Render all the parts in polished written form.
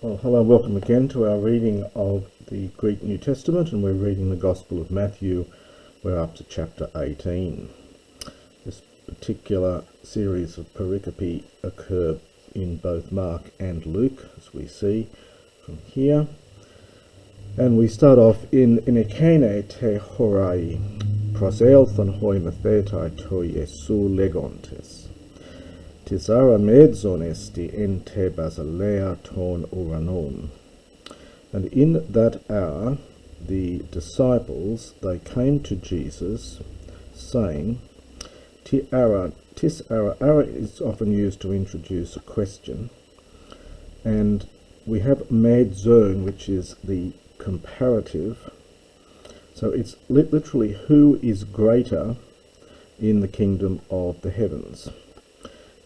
Well, hello and welcome again to our reading of the Greek New Testament, and we're reading the Gospel of Matthew. We're up to chapter 18. This particular series of pericope occur in both Mark and Luke, as we see from here. And we start off in ekene te horai proselthon hoi mathetai to Iesu legontes. Tisara medzon esti ente Basileia ton uranon. And in that hour the disciples, they came to Jesus, saying, tis ara is often used to introduce a question, and we have medzon, which is the comparative. So it's literally who is greater in the kingdom of the heavens.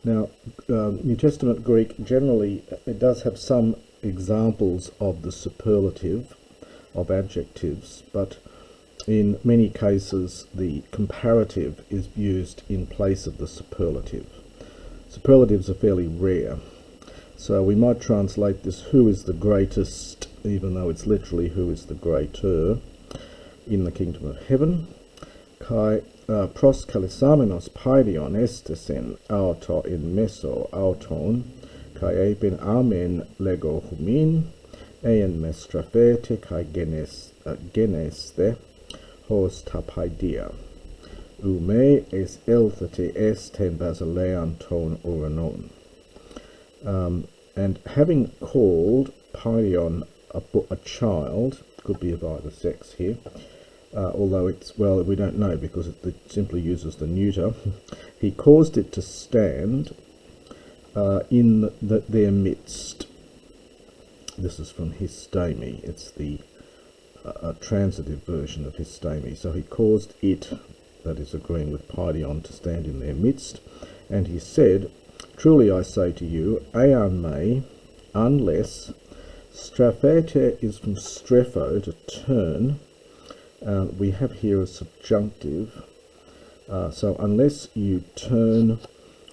Now, New Testament Greek, generally, it does have some examples of the superlative of adjectives, but in many cases the comparative is used in place of the superlative. Superlatives are fairly rare, so we might translate this who is the greatest, even though it's literally who is the greater in the kingdom of heaven. Kai pros kalisamenos paidion estesen auto in meso auton, kai epen amen lego humin, eien mestrafete kai geneste hos tapaidia. Ume es elthete esten Basilean ton uranon. And having called paidion a child, could be of either sex here, although it's, well, we don't know because it simply uses the neuter. He caused it to stand in their midst. This is from histemi. It's the transitive version of histemi. So he caused it, that is agreeing with paidion, to stand in their midst. And he said, truly I say to you, ean me, unless, straphete is from strepho, to turn. We have here a subjunctive, so unless you turn,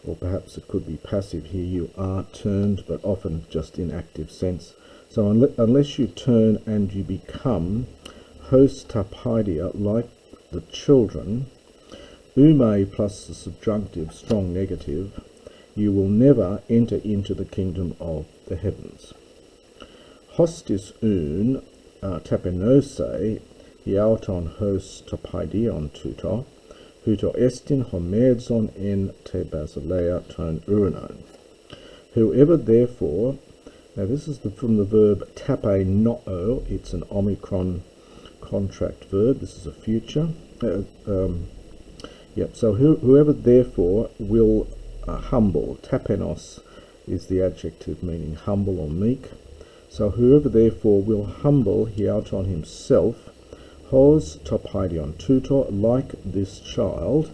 or perhaps it could be passive here, you are turned, but often just in active sense. So unless you turn and you become hos tapaidia, like the children, ume plus the subjunctive, strong negative, you will never enter into the kingdom of the heavens. Hostis un tapenose, hiauton hos tapaidion tuto, huto estin homedzon en te Basileia ton uranon. Whoever therefore, now this is from the verb tape noo, it's an omicron contract verb, this is a future. So whoever therefore will humble, tapenos is the adjective meaning humble or meek. So whoever therefore will humble hiauton himself, hos tapaidion tutor, like this child,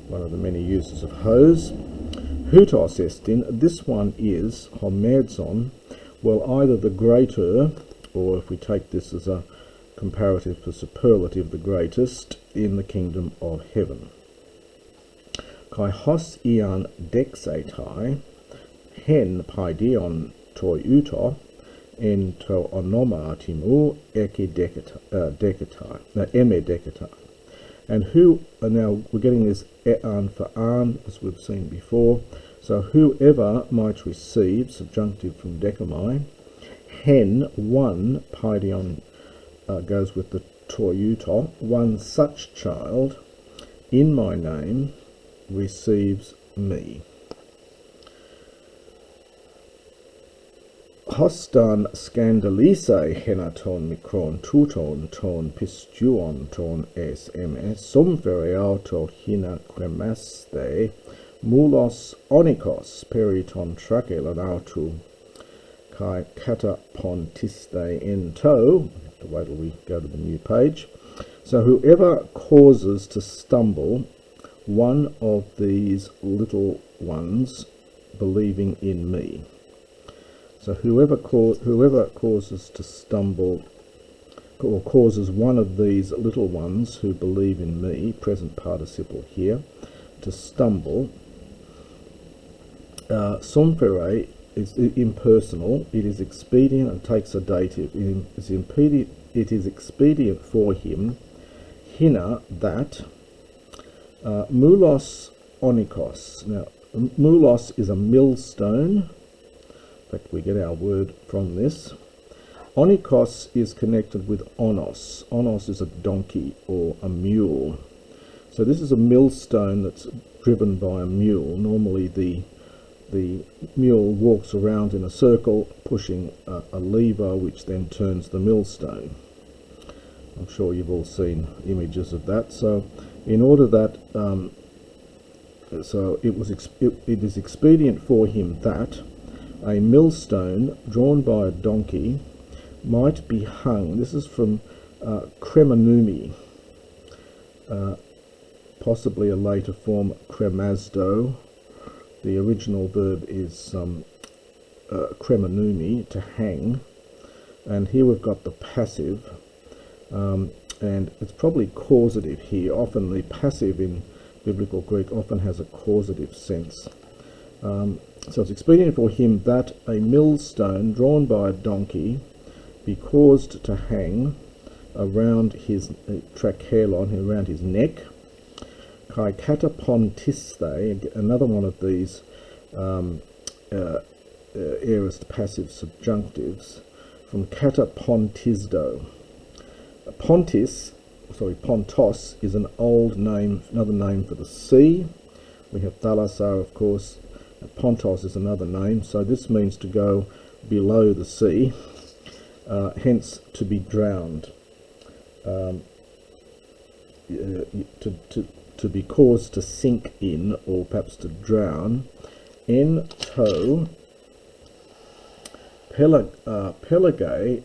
one of the many uses of hos, hutos estin, this one is homedzon, well, either the greater, or if we take this as a comparative for superlative, the greatest in the kingdom of heaven. Kai hos ian dexetai, hen paidion toi uto, en to onoma timu eke eme decatai. And who, now we're getting this ean for an, as we've seen before, so whoever might receive, subjunctive from decamai, hen, one, paidion goes with the toiuto, one such child, in my name, receives me. Hostan scandalise henaton mikron tuton ton pistuon ton sms sumfere auto hina cremaste mulos onikos periton trachelan autu kai kata pontiste ento. Have to wait till we go to the new page. So whoever causes to stumble one of these little ones believing in me. So whoever causes to stumble, or causes one of these little ones who believe in me, present participle here, to stumble, somfere it's impersonal. It is expedient and takes a dative. It is expedient for him, hina, that, moulos onikos. Now, moulos is a millstone. In fact, we get our word from this. Onikos is connected with onos. Onos is a donkey or a mule. So this is a millstone that's driven by a mule. Normally the mule walks around in a circle pushing a lever which then turns the millstone. I'm sure you've all seen images of that. So in order that it is expedient for him that a millstone drawn by a donkey might be hung. This is from kremanumi, possibly a later form kremazdo. The original verb is kremanumi, to hang, and here we've got the passive, and it's probably causative here. Often the passive in Biblical Greek often has a causative sense. So it's expedient for him that a millstone drawn by a donkey be caused to hang around his trachelon, around his neck. Kai katapontiste, another one of these aorist passive subjunctives, from katapontisdo. Pontos is an old name, another name for the sea. We have thalasar, of course. Pontos is another name, so this means to go below the sea, hence to be drowned, to be caused to sink in, or perhaps to drown. En to pelage.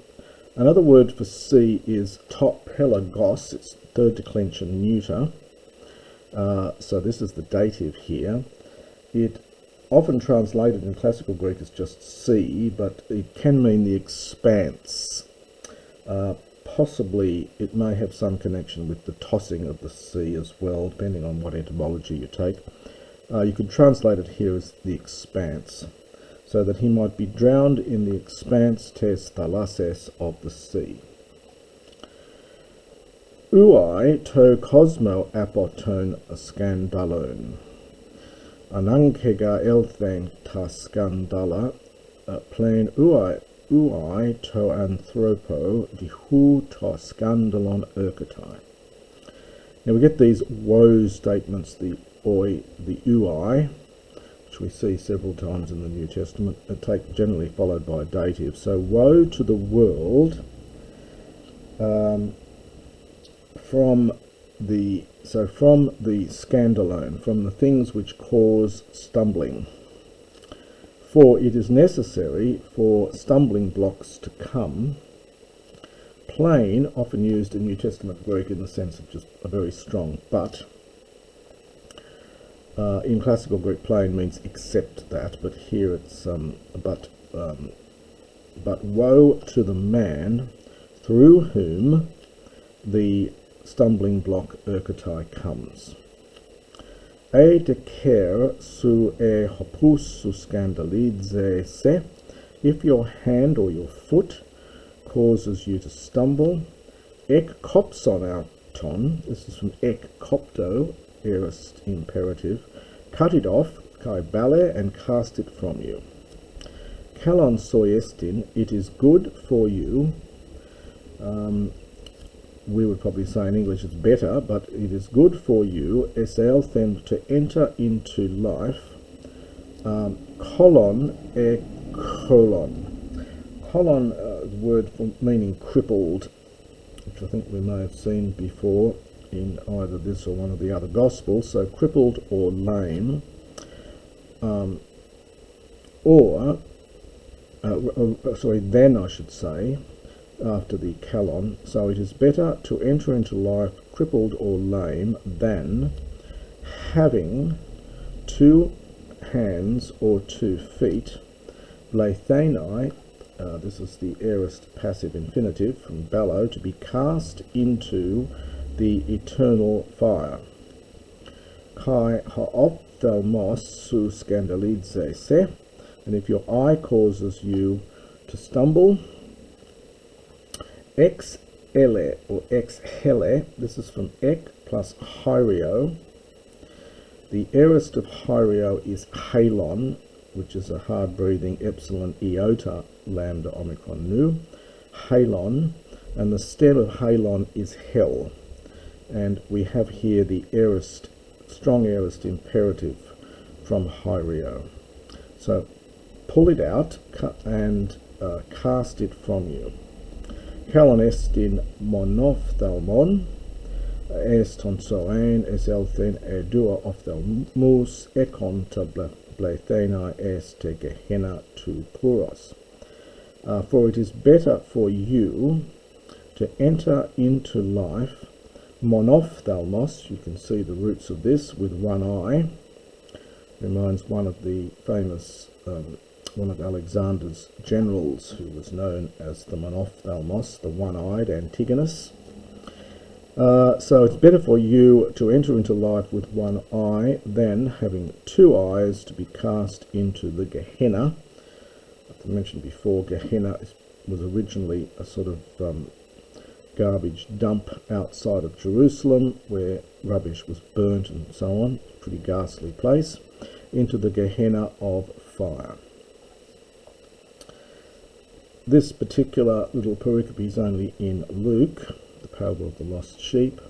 Another word for sea is top pelagos. It's third declension neuter. So this is the dative here. It often translated in classical Greek as just sea, but it can mean the expanse. Possibly it may have some connection with the tossing of the sea as well, depending on what etymology you take. You could translate it here as the expanse, so that he might be drowned in the expanse tes thalases of the sea. Uai to cosmo apoton scandalon. Anankega elthen ta scandala, plain uai to anthropo dihu to scandalon erkatai. Now we get these woe statements, the oi, the uai, which we see several times in the New Testament, generally followed by a dative. So woe to the world, from the scandalone, from the things which cause stumbling. For it is necessary for stumbling blocks to come. Plain, often used in New Testament Greek in the sense of just a very strong but. In classical Greek, plain means except that, but here it's but woe to the man through whom the stumbling block erkatai comes. E decer su e hopus su scandalize se, if your hand or your foot causes you to stumble. Ek kopson auton, this is from ek kopto, aorist imperative, cut it off, kai bale, and cast it from you. Kalon soiestin, it is good for you. We would probably say in English it's better, but it is good for you, esealthen, to enter into life, colon e colon. Colon, word for meaning crippled, which I think we may have seen before in either this or one of the other Gospels. So crippled or lame, then I should say, after the kalon. So it is better to enter into life crippled or lame than having 2 hands or 2 feet. Bleithenai, this is the aorist passive infinitive from bellow, to be cast into the eternal fire. Kai haophthalmos su scandalize se, And if your eye causes you to stumble, ex ele or ex hele, this is from ek plus hyrio. The aorist of hyrio is halon, which is a hard breathing epsilon iota lambda omicron nu. Halon, and the stem of halon is hell. And we have here the aorist, strong aorist imperative from hyrio. So pull it out and cast it from you. Kalon estin monophthalmon, eston soen eselthen edua ophthalmus ekon ta blethena este gehenna tu puros. For it is better for you to enter into life monophthalmos, you can see the roots of this, with one eye. Reminds one of the famous, one of Alexander's generals, who was known as the monophthalmos, the one-eyed Antigonus. So it's better for you to enter into life with one eye than having two eyes to be cast into the Gehenna. As I mentioned before, Gehenna was originally a sort of garbage dump outside of Jerusalem where rubbish was burnt and so on. Pretty ghastly place. Into the Gehenna of fire. This particular little pericope is only in Luke, the parable of the lost sheep.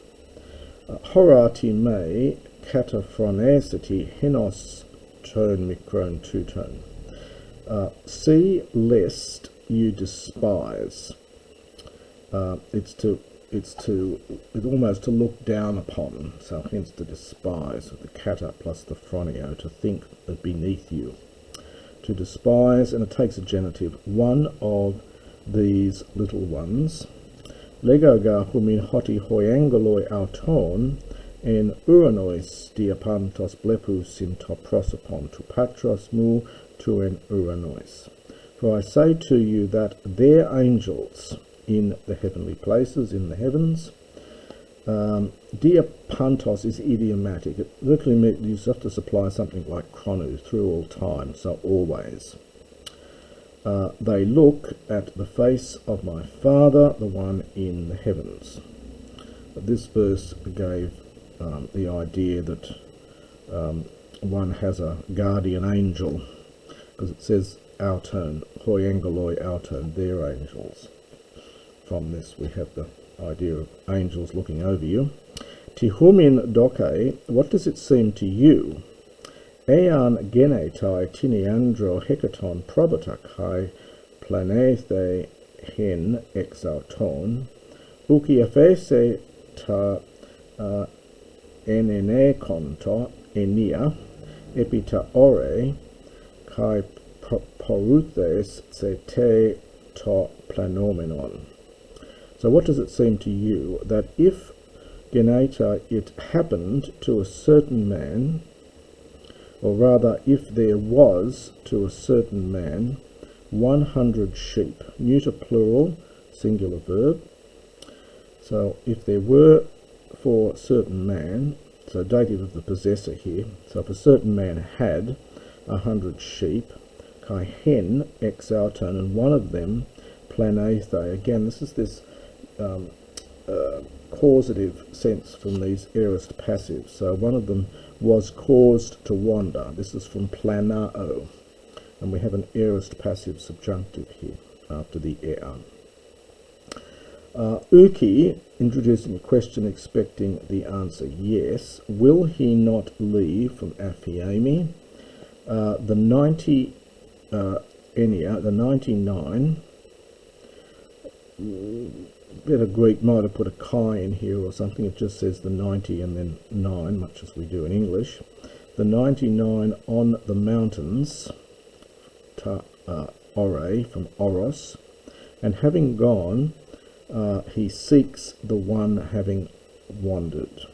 Horati me kataphronesiti henos tone mikron tuton. See lest you despise. It's almost to look down upon, so hence to despise, with the kata plus the phroneo, to think of beneath you. To despise, and it takes a genitive, one of these little ones. Legoga humin hoti hoiangoloi auton, en uranois diapantos blepus in toprosopon tu patros mu tu en uranois. For I say to you that their angels in the heavenly places, in the heavens. Diapantos is idiomatic. It literally means you have to supply something like chronou, through all time, so always. They look at the face of my Father, the one in the heavens. This verse gave the idea that one has a guardian angel, because it says auton, hoi angeloi auton, their angels. From this we have the idea of angels looking over you. Tihumin doke, what does it seem to you? Ean genetai tiniandro hecaton probata kai planethe hen exauton, uki efese ta enene conto enia, epita ore, kai poruthes se te to planomenon. So what does it seem to you that if geneta it happened to a certain man, or rather if there was to a certain man 100 sheep, neuter plural, singular verb. So if there were for a certain man, so dative of the possessor here, so if a certain man had 100 sheep, kai hen ex auton, and one of them planethe, again this is this causative sense from these aorist passives. So one of them was caused to wander. This is from planao, and we have an aorist passive subjunctive here after the air. Uki, introducing a question expecting the answer yes. Will he not leave from Aphiemi? The 90 enia, the 99. Better Greek might have put a chi in here or something. It just says the 90 and then 9, much as we do in English. The 99 on the mountains, ta ore, from oros, and having gone, he seeks the one having wandered.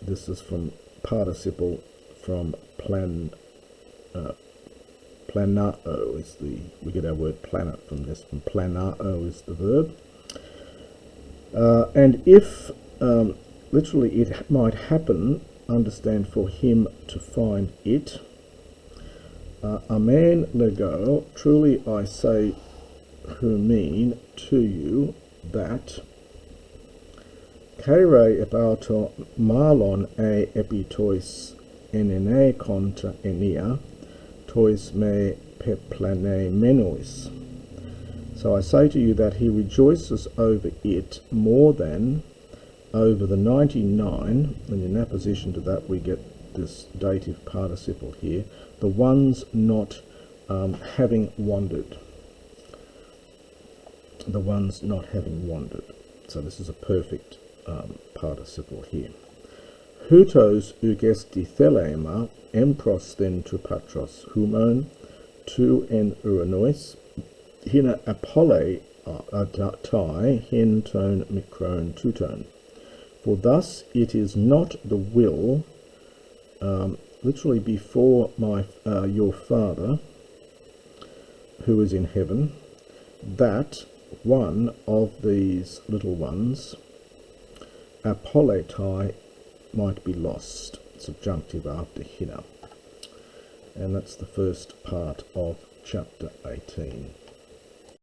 This is from participle from planao is we get our word planet from this, from planao is the verb. And if literally it might happen, understand, for him to find it, Amen lego, truly I say humin to you that Kaire epato malon e epitois enene contra enia tois me peplane menois. So I say to you that he rejoices over it more than over the 99, and in apposition to that we get this dative participle here, the ones not having wandered. The ones not having wandered. So this is a perfect participle here. Hutos ugesti thelema empros then to patros humon tu en uranois hina apole tai hin tone micron tuton. For thus it is not the will, literally before your Father who is in heaven, that one of these little ones, apoletai, might be lost. Subjunctive after hina. And that's the first part of chapter 18.